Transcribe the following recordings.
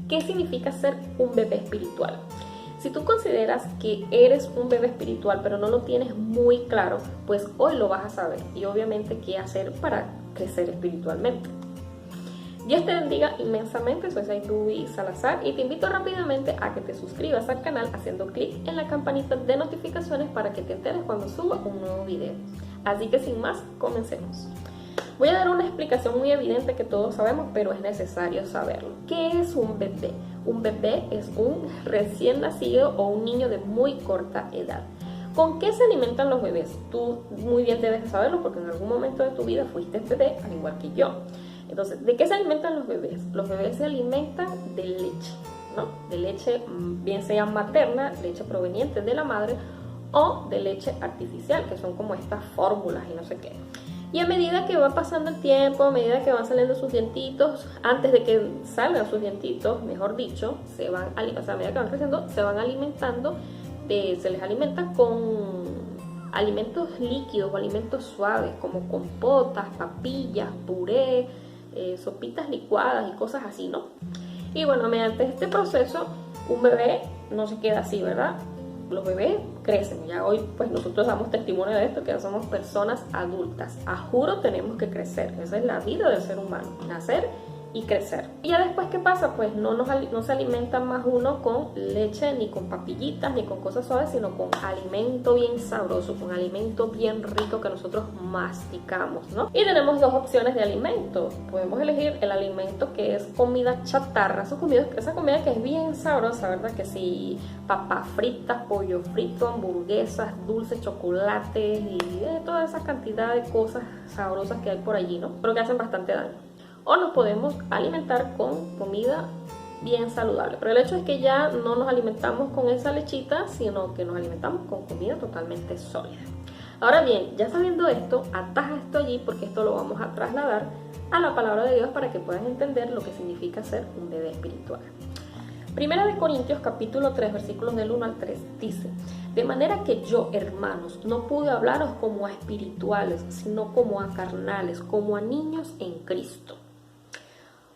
¿Qué significa ser un bebé espiritual? Si tú consideras que eres un bebé espiritual pero no lo tienes muy claro, pues hoy lo vas a saber y obviamente qué hacer para crecer espiritualmente. Dios te bendiga inmensamente, soy Saidrubi Salazar y te invito rápidamente a que te suscribas al canal haciendo clic en la campanita de notificaciones para que te enteres cuando suba un nuevo video. Así que sin más, comencemos. Voy a dar una explicación muy evidente que todos sabemos, pero es necesario saberlo. ¿Qué es un bebé? Un bebé es un recién nacido o un niño de muy corta edad. ¿Con qué se alimentan los bebés? Tú muy bien debes de saberlo porque en algún momento de tu vida fuiste bebé, al igual que yo. Entonces, ¿de qué se alimentan los bebés? Los bebés se alimentan de leche, ¿no? De leche, bien sea materna, leche proveniente de la madre, o de leche artificial, que son como estas fórmulas y no sé qué. Y a medida que va pasando el tiempo, a medida que van saliendo sus dientitos, antes de que salgan sus dientitos, mejor dicho, a medida que van creciendo, se van alimentando, se les alimenta con alimentos líquidos o alimentos suaves, como compotas, papillas, puré, sopitas licuadas y cosas así, ¿no? Y bueno, mediante este proceso, un bebé no se queda así, ¿verdad? Los bebés crecen, ya hoy pues nosotros damos testimonio de esto, que ya somos personas adultas, a juro tenemos que crecer, esa es la vida del ser humano, nacer y crecer. Y ya después, ¿qué pasa? Pues no se alimenta más uno con leche, ni con papillitas, ni con cosas suaves, sino con alimento bien sabroso, con alimento bien rico que nosotros masticamos, ¿no? Y tenemos dos opciones de alimento. Podemos elegir el alimento que es comida chatarra, esa comida que es bien sabrosa, ¿verdad? Que sí, papas fritas, pollo frito, hamburguesas, dulces, chocolates y toda esa cantidad de cosas sabrosas que hay por allí, ¿no? Pero que hacen bastante daño. O nos podemos alimentar con comida bien saludable. Pero el hecho es que ya no nos alimentamos con esa lechita, sino que nos alimentamos con comida totalmente sólida. Ahora bien, ya sabiendo esto, ataja esto allí porque esto lo vamos a trasladar a la palabra de Dios para que puedas entender lo que significa ser un bebé espiritual. Primera de Corintios capítulo 3 versículos del 1 al 3 dice: de manera que yo, hermanos, no pude hablaros como a espirituales, sino como a carnales, como a niños en Cristo.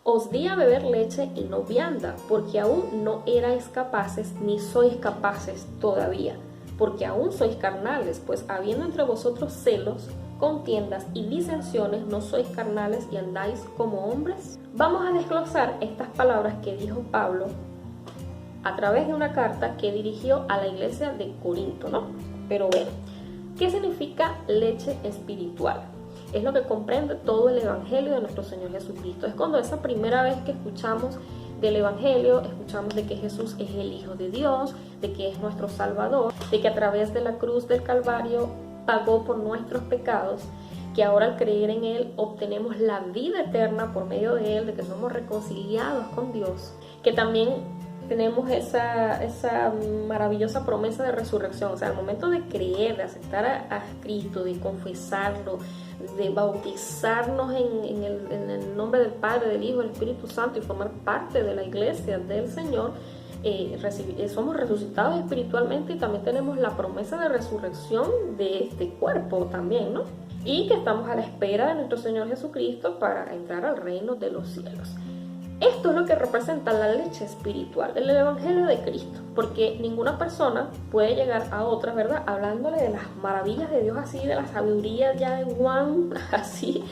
Os di a beber leche y no vianda, porque aún no erais capaces, ni sois capaces todavía, porque aún sois carnales, pues habiendo entre vosotros celos, contiendas y disensiones, ¿no sois carnales y andáis como hombres? Vamos a desglosar estas palabras que dijo Pablo a través de una carta que dirigió a la iglesia de Corinto, ¿no? Pero bueno, ¿qué significa leche espiritual? Es lo que comprende todo el evangelio de nuestro Señor Jesucristo. Es cuando esa primera vez que escuchamos del evangelio, escuchamos de que Jesús es el Hijo de Dios, de que es nuestro Salvador, de que a través de la cruz del Calvario pagó por nuestros pecados, que ahora al creer en Él obtenemos la vida eterna por medio de Él, de que somos reconciliados con Dios, que también tenemos esa maravillosa promesa de resurrección. O sea, al momento de creer, de aceptar a Cristo, de confesarlo, de bautizarnos en el nombre del Padre, del Hijo, del Espíritu Santo y formar parte de la iglesia del Señor, somos resucitados espiritualmente y también tenemos la promesa de resurrección de este cuerpo también, ¿no? Y que estamos a la espera de nuestro Señor Jesucristo para entrar al reino de los cielos. Esto es lo que representa la leche espiritual, el evangelio de Cristo, porque ninguna persona puede llegar a otra, ¿verdad? Hablándole de las maravillas de Dios así, de la sabiduría ya de Juan, así,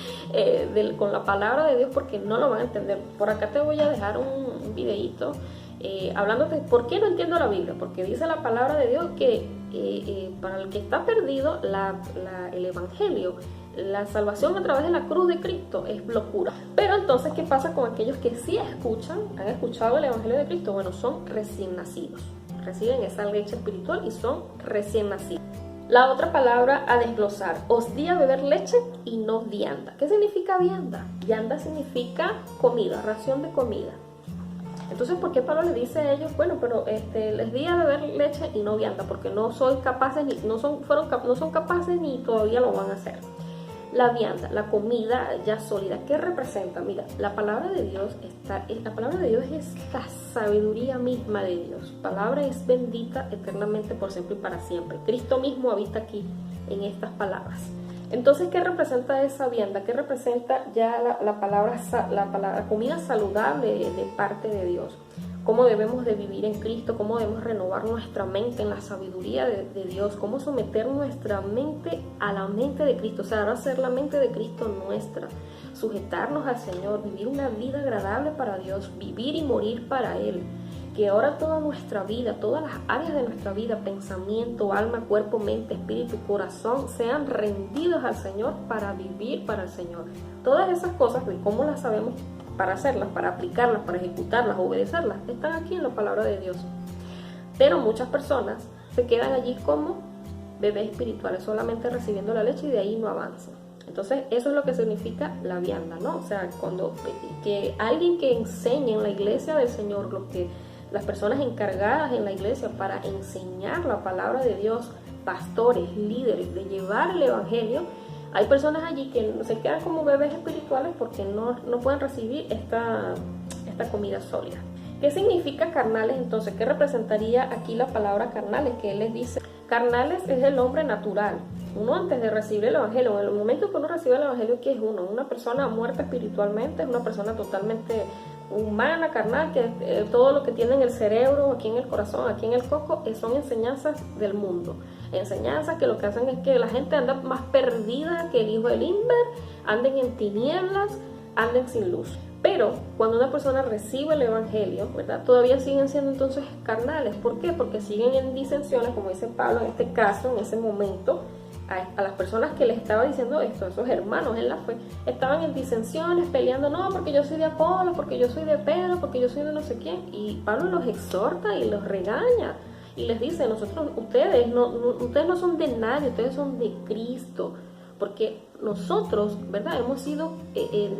con la palabra de Dios, porque no lo van a entender. Por acá te voy a dejar un videíto hablándote de por qué no entiendo la Biblia, porque dice la palabra de Dios que para el que está perdido, el evangelio, la salvación a través de la cruz de Cristo es locura. Pero entonces, ¿qué pasa con aquellos que sí han escuchado el evangelio de Cristo? Bueno, son recién nacidos, reciben esa leche espiritual y son recién nacidos. La otra palabra a desglosar: os di a beber leche y no vianda. ¿Qué significa vianda? Vianda significa comida, ración de comida. Entonces, ¿por qué Pablo le dice a ellos, bueno, pero les di a beber leche y no vianda? Porque no son capaces no son capaces ni todavía lo van a hacer. La vianda, la comida ya sólida, ¿qué representa? Mira, la palabra de Dios es la sabiduría misma de Dios. La palabra es bendita eternamente por siempre y para siempre. Cristo mismo habita aquí en estas palabras. Entonces, ¿qué representa esa vianda? ¿Qué representa ya la comida saludable de parte de Dios? cómo debemos de vivir en Cristo, cómo debemos renovar nuestra mente en la sabiduría de Dios, cómo someter nuestra mente a la mente de Cristo, o sea, ahora hacer la mente de Cristo nuestra, sujetarnos al Señor, vivir una vida agradable para Dios, vivir y morir para Él. Que ahora toda nuestra vida, todas las áreas de nuestra vida, pensamiento, alma, cuerpo, mente, espíritu, corazón, sean rendidos al Señor para vivir para el Señor. Todas esas cosas, de cómo las sabemos para hacerlas, para aplicarlas, para ejecutarlas, obedecerlas, están aquí en la palabra de Dios. Pero muchas personas se quedan allí como bebés espirituales, solamente recibiendo la leche y de ahí no avanzan. Entonces eso es lo que significa la vianda, ¿no? O sea, cuando que alguien que enseñe en la iglesia del Señor, lo que las personas encargadas en la iglesia para enseñar la palabra de Dios, pastores, líderes, de llevar el evangelio, hay personas allí que se quedan como bebés espirituales porque no pueden recibir esta comida sólida. ¿Qué significa carnales entonces? ¿Qué representaría aquí la palabra carnales? Que él les dice, carnales es el hombre natural. Uno antes de recibir el evangelio, en el momento que uno recibe el evangelio, ¿qué es uno? Una persona muerta espiritualmente, es una persona totalmente humana, carnal, que todo lo que tiene en el cerebro, aquí en el corazón, aquí en el coco, son enseñanzas del mundo. Enseñanzas que lo que hacen es que la gente anda más perdida que el hijo del Inver, anden en tinieblas, anden sin luz. Pero cuando una persona recibe el evangelio, ¿verdad? Todavía siguen siendo entonces carnales. ¿Por qué? Porque siguen en disensiones, como dice Pablo en este caso, en ese momento. A las personas que les estaba diciendo esto, esos hermanos en la fe, estaban en disensiones, peleando, no, porque yo soy de Apolo, porque yo soy de Pedro, porque yo soy de no sé quién. Y Pablo los exhorta y los regaña y les dice, ustedes no son de nadie, ustedes son de Cristo, porque nosotros, ¿verdad? Hemos sido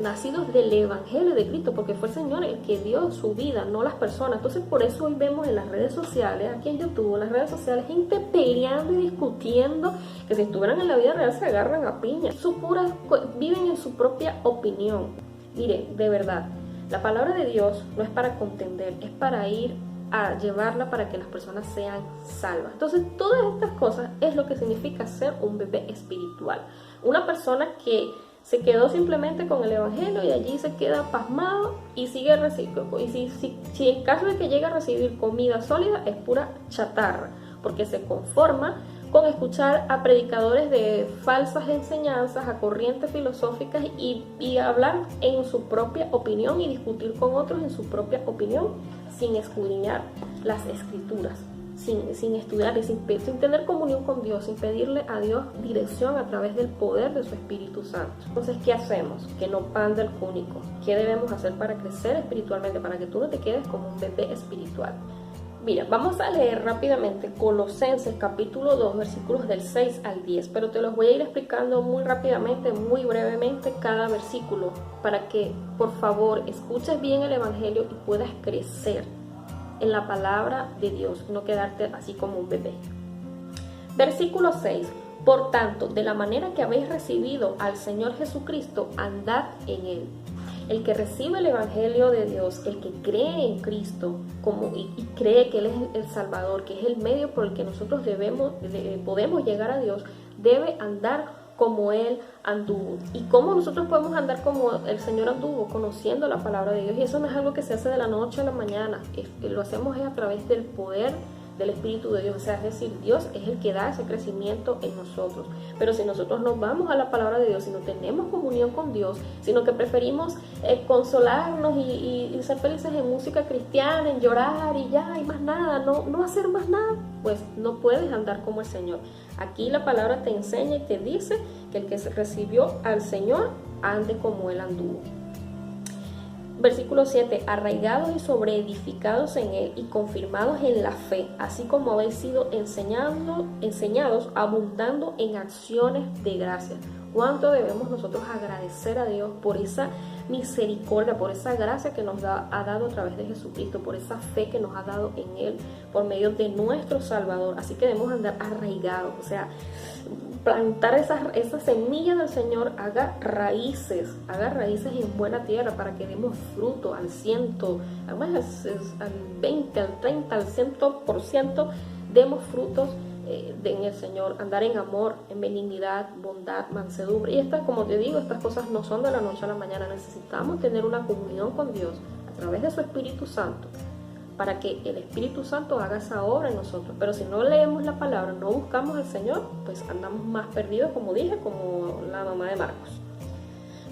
nacidos del evangelio de Cristo, porque fue el Señor el que dio su vida, no las personas. Entonces por eso hoy vemos en las redes sociales, aquí en YouTube, en las redes sociales, gente peleando y discutiendo, que si estuvieran en la vida real se agarran a piña. Viven en su propia opinión. Mire, de verdad, la palabra de Dios no es para contender, es para ir a llevarla para que las personas sean salvas. Entonces todas estas cosas es lo que significa ser un bebé espiritual. Una persona que se quedó simplemente con el evangelio y allí se queda pasmado y sigue recibiendo. Y si en caso de que llegue a recibir comida sólida, es pura chatarra, porque se conforma con escuchar a predicadores de falsas enseñanzas, a corrientes filosóficas y hablar en su propia opinión y discutir con otros en su propia opinión, sin escudriñar las escrituras, sin estudiar y sin tener comunión con Dios, sin pedirle a Dios dirección a través del poder de su Espíritu Santo. Entonces, ¿qué hacemos? Que no panda el cúnico. ¿Qué debemos hacer para crecer espiritualmente? Para que tú no te quedes como un bebé espiritual. Mira, vamos a leer rápidamente Colosenses capítulo 2, versículos del 6 al 10, pero te los voy a ir explicando muy rápidamente, muy brevemente cada versículo, para que por favor escuches bien el evangelio y puedas crecer en la palabra de Dios, no quedarte así como un bebé. Versículo 6. Por tanto, de la manera que habéis recibido al Señor Jesucristo, andad en Él. El que recibe el evangelio de Dios, el que cree en Cristo y cree que Él es el Salvador, que es el medio por el que nosotros podemos llegar a Dios, debe andar como Él anduvo. ¿Y cómo nosotros podemos andar como el Señor anduvo? Conociendo la palabra de Dios. Y eso no es algo que se hace de la noche a la mañana. Lo hacemos a través del poder del Espíritu de Dios. O sea, es decir, Dios es el que da ese crecimiento en nosotros. Pero si nosotros no vamos a la palabra de Dios, si no tenemos comunión con Dios, sino que preferimos consolarnos y ser felices en música cristiana, en llorar y ya, y más nada, no hacer más nada, pues no puedes andar como el Señor. Aquí la palabra te enseña y te dice que el que recibió al Señor ande como Él anduvo. Versículo 7, arraigados y sobreedificados en Él y confirmados en la fe, así como habéis sido enseñados, abundando en acciones de gracia. ¿Cuánto debemos nosotros agradecer a Dios por esa misericordia, por esa gracia que nos ha dado a través de Jesucristo, por esa fe que nos ha dado en Él, por medio de nuestro Salvador? Así que debemos andar arraigados, o sea, plantar esas semillas del Señor, haga raíces en buena tierra para que demos fruto al 100, además al 20, al 30, al 100%, demos frutos en el Señor, andar en amor, en benignidad, bondad, mansedumbre. Y como te digo, estas cosas no son de la noche a la mañana. Necesitamos tener una comunión con Dios a través de su Espíritu Santo para que el Espíritu Santo haga esa obra en nosotros. Pero si no leemos la palabra, no buscamos al Señor, pues andamos más perdidos, como dije, como la mamá de Marcos.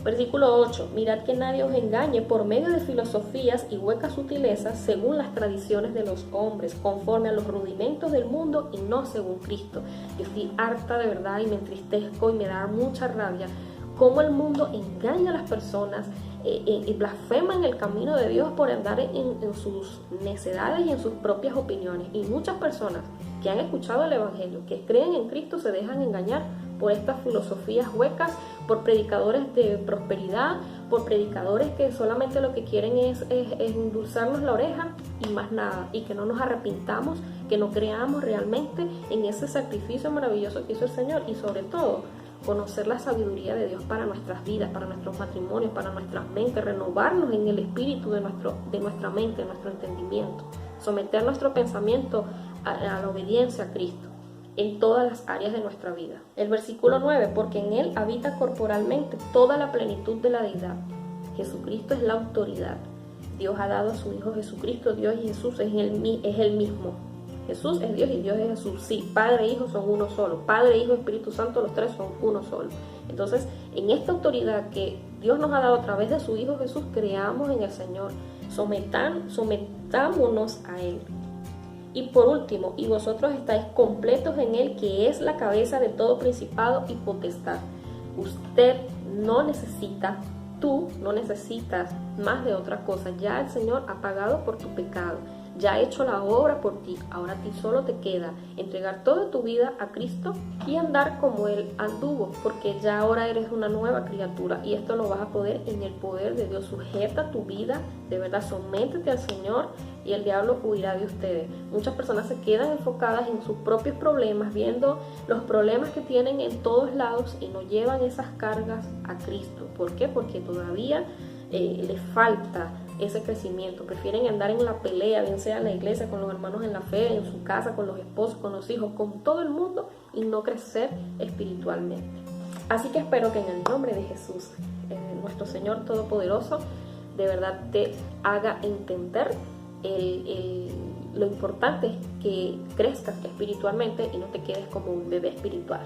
Versículo 8. Mirad que nadie os engañe por medio de filosofías y huecas sutilezas según las tradiciones de los hombres, conforme a los rudimentos del mundo y no según Cristo. Yo estoy harta de verdad y me entristezco y me da mucha rabia cómo el mundo engaña a las personas y blasfema en el camino de Dios por andar en sus necedades y en sus propias opiniones. Y muchas personas que han escuchado el Evangelio, que creen en Cristo, se dejan engañar por estas filosofías huecas, por predicadores de prosperidad, por predicadores que solamente lo que quieren es endulzarnos la oreja y más nada, y que no nos arrepintamos, que no creamos realmente en ese sacrificio maravilloso que hizo el Señor, y sobre todo conocer la sabiduría de Dios para nuestras vidas, para nuestros matrimonios, para nuestras mentes, renovarnos en el espíritu de nuestra mente, de nuestro entendimiento, someter nuestro pensamiento a la obediencia a Cristo en todas las áreas de nuestra vida. El versículo 9, porque en Él habita corporalmente toda la plenitud de la deidad. Jesucristo es la autoridad. Dios ha dado a su Hijo Jesucristo. Dios y Jesús es el mismo. Jesús es Dios y Dios es Jesús. Sí, Padre e Hijo son uno solo. Padre, Hijo, Espíritu Santo, los tres son uno solo. Entonces, en esta autoridad que Dios nos ha dado a través de su Hijo Jesús, creamos en el Señor. Sometámonos a Él. Y por último, y vosotros estáis completos en Él, que es la cabeza de todo principado y potestad. Usted no necesita, tú no necesitas más de otra cosa. Ya el Señor ha pagado por tu pecado. Ya ha hecho la obra por ti. Ahora a ti solo te queda entregar toda tu vida a Cristo y andar como Él anduvo, porque ya ahora eres una nueva criatura y esto lo vas a poder en el poder de Dios. Sujeta tu vida, de verdad, sométete al Señor y el diablo huirá de ustedes. Muchas personas se quedan enfocadas en sus propios problemas, viendo los problemas que tienen en todos lados y no llevan esas cargas a Cristo. ¿Por qué? Porque todavía les falta ese crecimiento. Prefieren andar en la pelea, bien sea en la iglesia, con los hermanos en la fe, en su casa, con los esposos, con los hijos, con todo el mundo, y no crecer espiritualmente. Así que espero que en el nombre de Jesús, nuestro Señor Todopoderoso, de verdad te haga entender lo importante es que crezcas espiritualmente y no te quedes como un bebé espiritual.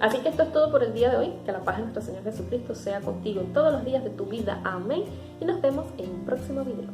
Así que esto es todo por el día de hoy. Que la paz de nuestro Señor Jesucristo sea contigo todos los días de tu vida. Amén. Y nos vemos en un próximo video.